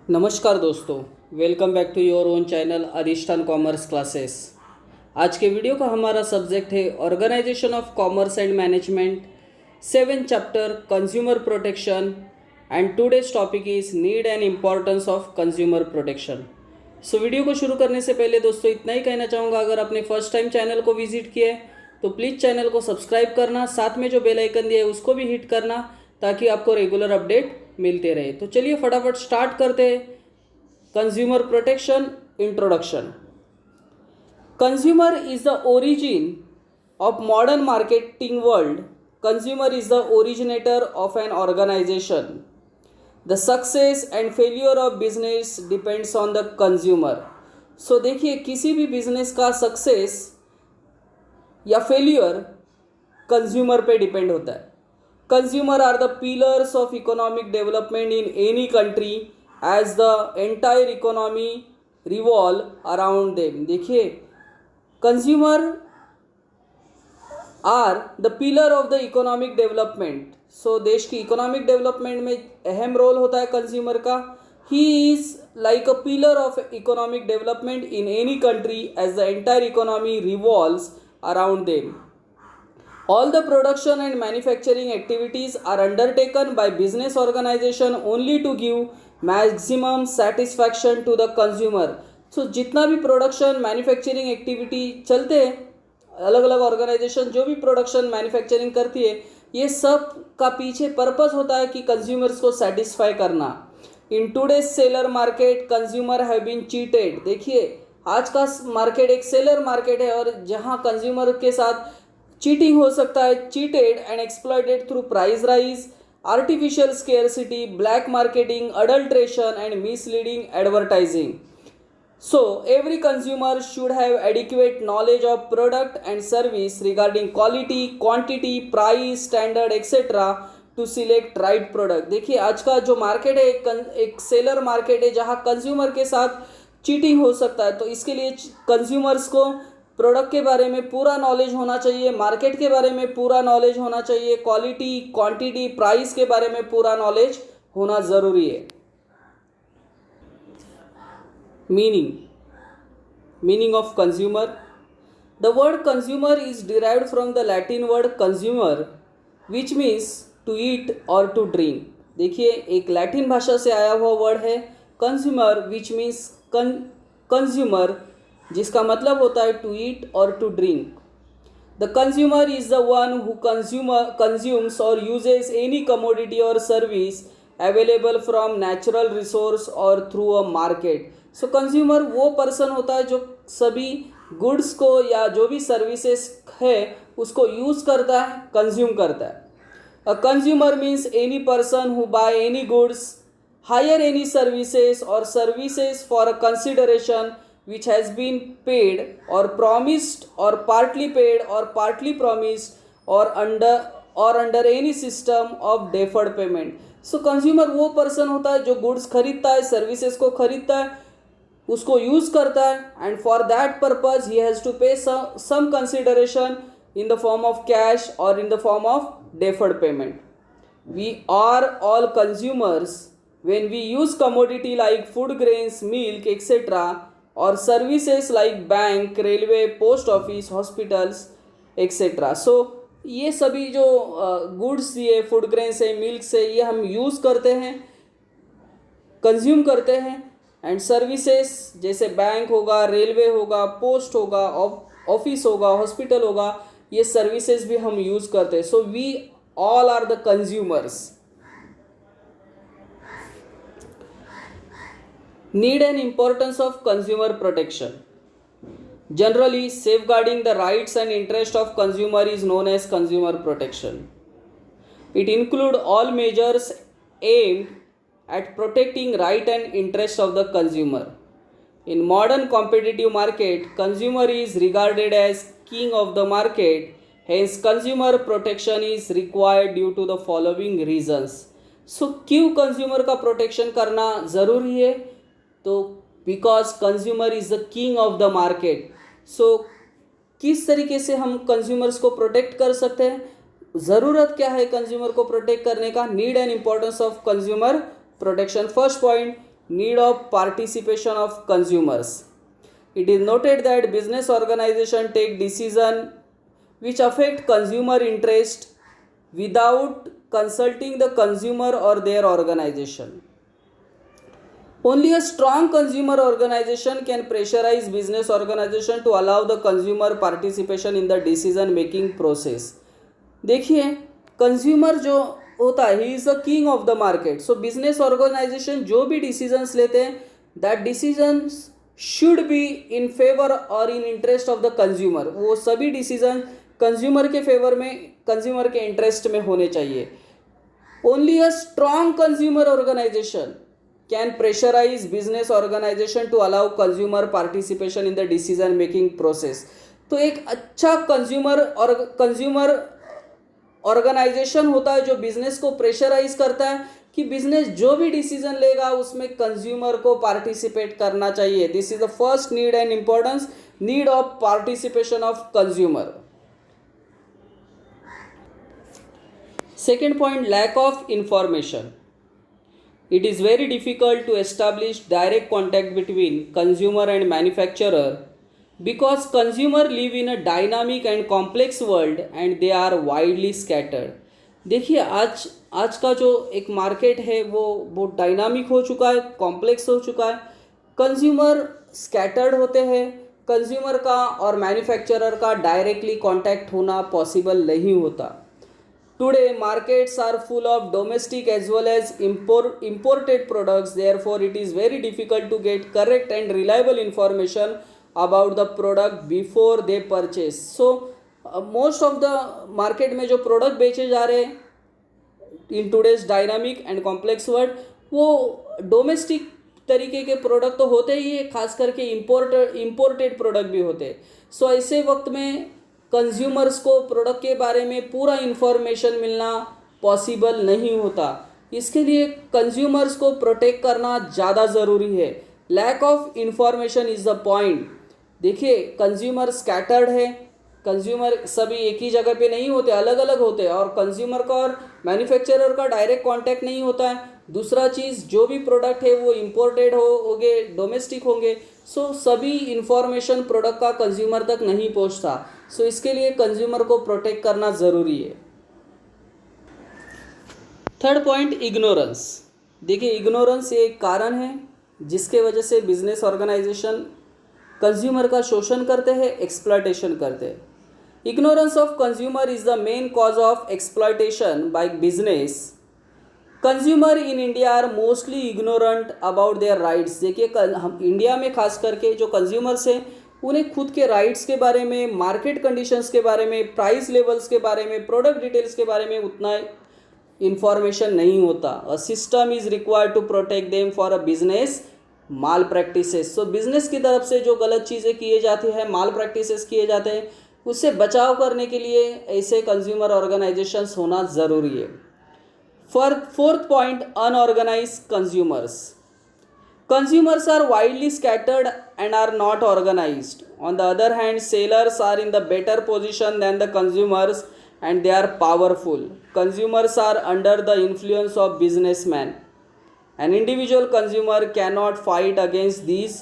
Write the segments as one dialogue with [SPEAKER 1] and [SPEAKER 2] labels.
[SPEAKER 1] नमस्कार दोस्तों, welcome back to your own channel Adhishthan commerce classes. आज के वीडियो का हमारा सब्जेक्ट है organisation of commerce and management, 7th chapter consumer protection and today's topic is need and importance of consumer protection. So video को शुरू करने से पहले दोस्तों इतना ही कहना चाहूँगा, अगर आपने फर्स्ट टाइम चैनल को विजिट किया है तो प्लीज़ चैनल को सब्सक्राइब करना, साथ में जो बेल आइकन दिया है उसको भी हिट करना ताकि आपको रेगुलर अपडेट मिलते रहे। तो चलिए फटाफट स्टार्ट करते हैं। Consumer protection introduction. Consumer is the origin of modern marketing world. Consumer is the originator of an organisation. The success and failure of business depends on the consumer. So देखिए, किसी भी बिजनेस का success या failure consumer पे depend होता है। Consumer are the pillars of economic development in any country as the entire economy revolve around them. देखिए, consumer are the pillar of the economic development. So देश की economic development में अहम role होता है कंज्यूमर का। He is like a pillar of economic development in any country as the entire economy revolves around them. All the production and manufacturing activities are undertaken by business organization only to give maximum satisfaction to the consumer. So जितना भी production manufacturing activity चलते हैं, अलग अलग organisation जो भी production manufacturing करती है, ये सब का पीछे पर्पस होता है कि कंज्यूमर्स को सेटिस्फाई करना। In today's seller market consumer have been cheated. देखिए, आज का मार्केट एक सेलर मार्केट है और जहां कंज्यूमर के साथ चीटिंग हो सकता है। Cheated and exploited through price rise, artificial scarcity, black marketing, adulteration and misleading advertising. So every consumer should have adequate knowledge of product and service regarding quality, quantity, price, standard etcetera to select right product. देखिए, आज का जो market है एक seller market है जहां consumer के साथ चीटिंग हो सकता है। तो इसके लिए कंज्यूमर्स को प्रोडक्ट के बारे में पूरा नॉलेज होना चाहिए, मार्केट के बारे में पूरा नॉलेज होना चाहिए, क्वालिटी, क्वांटिटी, प्राइस के बारे में पूरा नॉलेज होना ज़रूरी है। Meaning of consumer. The word consumer is derived from the Latin word consumer which means to eat और टू ड्रिंक। देखिए, एक लैटिन भाषा से आया हुआ वर्ड है कंज्यूमर विच मीन्स कंज्यूमर, जिसका मतलब होता है टू ईट और to drink. The consumer is the one who consumes और यूजेस एनी कमोडिटी और service available from natural resource और through a market. So consumer वो पर्सन होता है जो सभी गुड्स को या जो भी सर्विसेज है उसको यूज़ करता है, कंज्यूम करता है। A consumer means any person who by any goods, hire any services or services for a consideration which has been paid or promised or partly paid or partly promised or under any system of deferred payment. So consumer वो person होता है जो goods खरीदता है, services को खरीदता है, उसको यूज़ करता है, and for that purpose he has to pay some consideration in the form of cash or in the form of deferred payment. We are all consumers when we use commodity like food grains, milk, etc. or services like bank, railway, post office, hospitals, etc. So ये सभी जो goods ये food grains है, milk से, ये हम use करते हैं, कंज्यूम करते हैं। एंड सर्विसेज जैसे बैंक होगा, रेलवे होगा, पोस्ट होगा, ऑफिस होगा, हॉस्पिटल होगा, ये सर्विसेज भी हम यूज़ करते हैं। So we all are the consumers. Need and importance of consumer protection. Generally, safeguarding the rights and interest of consumer is known as consumer protection. It includes all measures aimed at protecting right and interest of the consumer. In modern competitive market, consumer is regarded as king of the market. Hence, consumer protection is required due to the following reasons. So, क्यों consumer का protection करना ज़रूरी है? तो because consumer is the king of the market. So किस तरीके से हम कंज्यूमर्स को प्रोटेक्ट कर सकते हैं, ज़रूरत क्या है कंज्यूमर को प्रोटेक्ट करने का, need and importance of consumer protection. First point, need of participation of consumers. It is noted that business organization take decision which affect consumer interest without consulting the consumer or their organization. Only a strong consumer organization can pressurize business organization to allow the consumer participation in the decision making process. देखिए, consumer जो होता है ही is the king of the market. So business organisation जो भी decisions लेते हैं, that decisions should be in favour और in interest of the consumer. वो सभी डिसीजन कंज्यूमर के फेवर में, कंज्यूमर के इंटरेस्ट में होने चाहिए. Only a strong consumer organisation can pressurize business organization to allow consumer participation in the decision making process. तो एक अच्छा कंज्यूमर ऑर्गेनाइजेशन होता है जो बिजनेस को प्रेशराइज करता है कि बिजनेस जो भी डिसीजन लेगा उसमें कंज्यूमर को पार्टिसिपेट करना चाहिए. This is the first need and importance, need of participation of consumer. Second point, lack of information. It is very difficult to establish direct contact between consumer and manufacturer because consumer live in a dynamic and complex world and they are widely scattered. देखिए, आज का जो एक market है वो बहुत dynamic हो चुका है, कॉम्प्लेक्स हो चुका है. कंज्यूमर स्कैटर्ड होते हैं. कंज्यूमर का और मैन्युफैक्चरर का डायरेक्टली कांटेक्ट होना पॉसिबल नहीं होता. Today, markets are full of domestic as well as imported products. Therefore, it is very difficult to get correct and reliable information about the product before they purchase. So, most of the market में जो product बेचे जा रहे हैं in today's dynamic and complex world, वो domestic तरीके के product तो होते ही है, खास करके imported प्रोडक्ट भी होते हैं. सो ऐसे वक्त में कंज्यूमर्स को प्रोडक्ट के बारे में पूरा इन्फॉर्मेशन मिलना पॉसिबल नहीं होता. इसके लिए कंज्यूमर्स को प्रोटेक्ट करना ज़्यादा ज़रूरी है. Lack of information is the point. देखिए, कंज्यूमर स्कैटर्ड है. कंज्यूमर सभी एक ही जगह पे नहीं होते, अलग अलग होते हैं. और कंज्यूमर का और मैन्युफैक्चरर का डायरेक्ट कांटेक्ट नहीं होता है. दूसरा चीज़, जो भी प्रोडक्ट है वो इम्पोर्टेड होंगे, डोमेस्टिक होंगे. सो सभी इंफॉर्मेशन प्रोडक्ट का कंज्यूमर तक नहीं पहुंचता. सो इसके लिए कंज्यूमर को प्रोटेक्ट करना ज़रूरी है. Third point, ignorance. देखिए, इग्नोरेंस ये एक कारण है जिसके वजह से बिजनेस ऑर्गेनाइजेशन कंज्यूमर का शोषण करते हैं, एक्सप्लॉयटेशन करते हैं. Ignorance of consumer is the main cause of exploitation by business. Consumer in India are mostly ignorant about their rights. देखिए, हम इंडिया में खास करके जो कंज्यूमर्स हैं उन्हें खुद के राइट्स के बारे में, मार्केट कंडीशंस के बारे में, प्राइस लेवल्स के बारे में, प्रोडक्ट डिटेल्स के बारे में उतना इंफॉर्मेशन नहीं होता. A system is required to protect them for a business malpractices. So business की तरफ से जो गलत चीज़ें किए जाती हैं, माल प्रैक्टिसेस किए जाते हैं, उससे बचाव करने के लिए ऐसे कंज्यूमर ऑर्गेनाइजेशंस होना ज़रूरी है. Fourth point, unorganised consumers. Consumers are widely scattered and are not organized. On the other hand, sellers are in the better position than the consumers and they are powerful. Consumers are under the influence of businessmen. An individual consumer cannot fight against these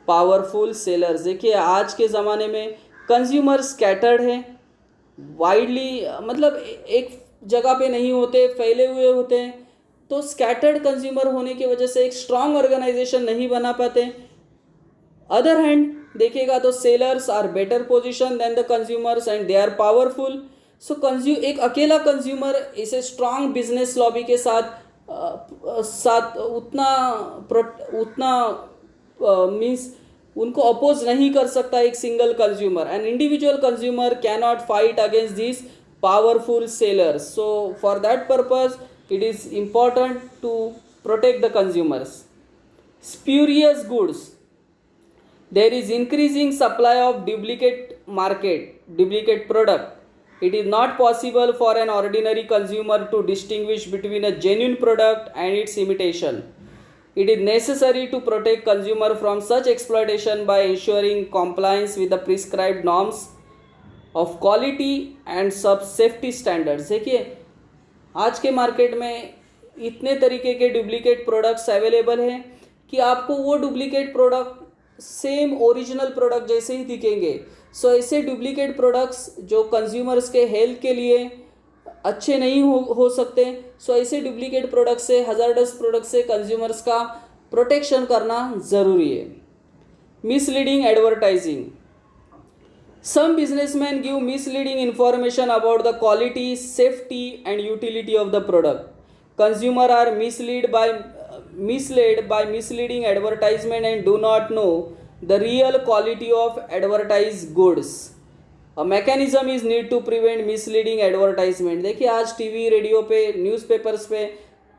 [SPEAKER 1] powerful sellers. देखिए, आज के ज़माने में consumer scattered हैं, widely मतलब एक जगह पे नहीं होते, फैले हुए होते हैं. तो स्कैटर्ड कंज्यूमर होने की वजह से एक स्ट्रांग ऑर्गेनाइजेशन नहीं बना पाते. अदर हैंड देखिएगा तो sellers are better position than the consumers and they are powerful. So एक अकेला कंज्यूमर इसे स्ट्रांग बिजनेस लॉबी के साथ उतना मीन्स उनको अपोज नहीं कर सकता एक single consumer. An individual consumer can not fight against this powerful sellers. So for that purpose it is important to protect the consumers. Spurious goods. There is increasing supply of duplicate product. It is not possible for an ordinary consumer to distinguish between a genuine product and its imitation. It is necessary to protect consumer from such exploitation by ensuring compliance with the prescribed norms of quality and safety standards. देखिए, आज के market में इतने तरीके के duplicate products available हैं कि आपको वो duplicate product same original product जैसे ही दिखेंगे। सो ऐसे डुप्लीकेट प्रोडक्ट्स जो कंज्यूमर्स के हेल्थ के लिए अच्छे नहीं हो सकते। सो ऐसे डुप्लीकेट प्रोडक्ट से, हजार्डस प्रोडक्ट से कंज्यूमर्स का प्रोटेक्शन करना ज़रूरी है। Misleading advertising. Some businessmen give misleading information about the quality, safety and utility of the product. Consumers are misled by misleading advertisement and do not know the real quality of advertised goods. A mechanism is need to prevent misleading advertisement. देखिए आज TV, radio पे, newspapers पे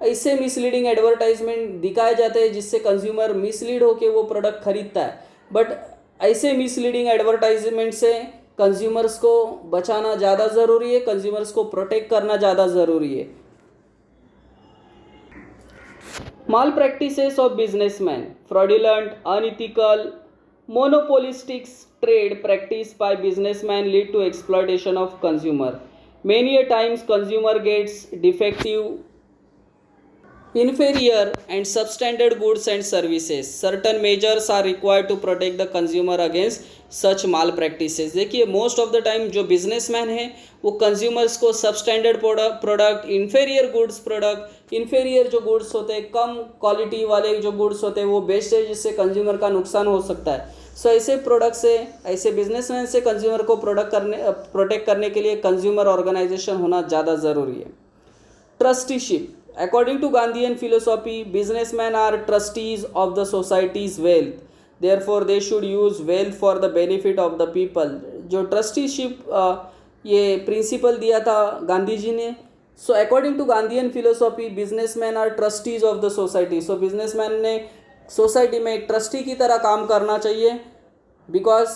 [SPEAKER 1] ऐसे misleading advertisement दिखाए जाते हैं जिससे consumer mislead होकर वो प्रोडक्ट खरीदता है। बट ऐसे मिसलीडिंग एडवर्टाइजमेंट से कंज्यूमर्स को बचाना ज़्यादा ज़रूरी है, कंज्यूमर्स को प्रोटेक्ट करना ज़्यादा ज़रूरी है। Malpractices of businessman. Fraudulent, unethical, monopolistic trade practiced by businessmen lead to exploitation of consumer. Many a times consumer gets defective, inferior and substandard goods and services. Certain measures are required to protect the consumer against such mal practices. देखिए most of the time जो businessman है वो consumers को substandard product, inferior goods product, inferior जो goods होते हैं, कम quality वाले जो गुड्स होते हैं वो बेचते हैं जिससे कंज्यूमर का नुकसान हो सकता है। सो ऐसे प्रोडक्ट से, ऐसे बिजनेसमैन से कंज्यूमर को प्रोटेक्ट करने के लिए कंज्यूमर ऑर्गेनाइजेशन होना ज़्यादा ज़रूरी है। Trusteeship. According to Gandhian philosophy, businessmen are trustees of the society's wealth. Therefore, they should use wealth for the benefit of the people. जो ट्रस्टीशिप ये प्रिंसिपल दिया था गांधी जी ने। So according to Gandhian philosophy, businessman are trustees of the society. So businessman ने society में एक trustee की तरह काम करना चाहिए, because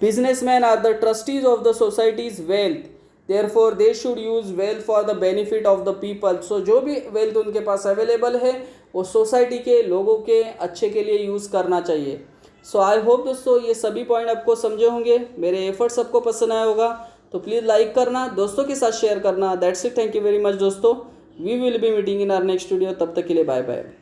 [SPEAKER 1] businessmen are the trustees of the society's wealth. Therefore they should use wealth for the benefit of the people. So जो भी wealth उनके पास अवेलेबल है वो सोसाइटी के लोगों के अच्छे के लिए यूज़ करना चाहिए। सो आई होप दोस्तों ये सभी पॉइंट आपको समझे होंगे, मेरे एफर्ट्स आपको पसंद आया होगा, तो प्लीज़ लाइक करना, दोस्तों के साथ शेयर करना। That's it, thank you very much दोस्तों। We will be meeting in our next video. तब तक के लिए बाय बाय।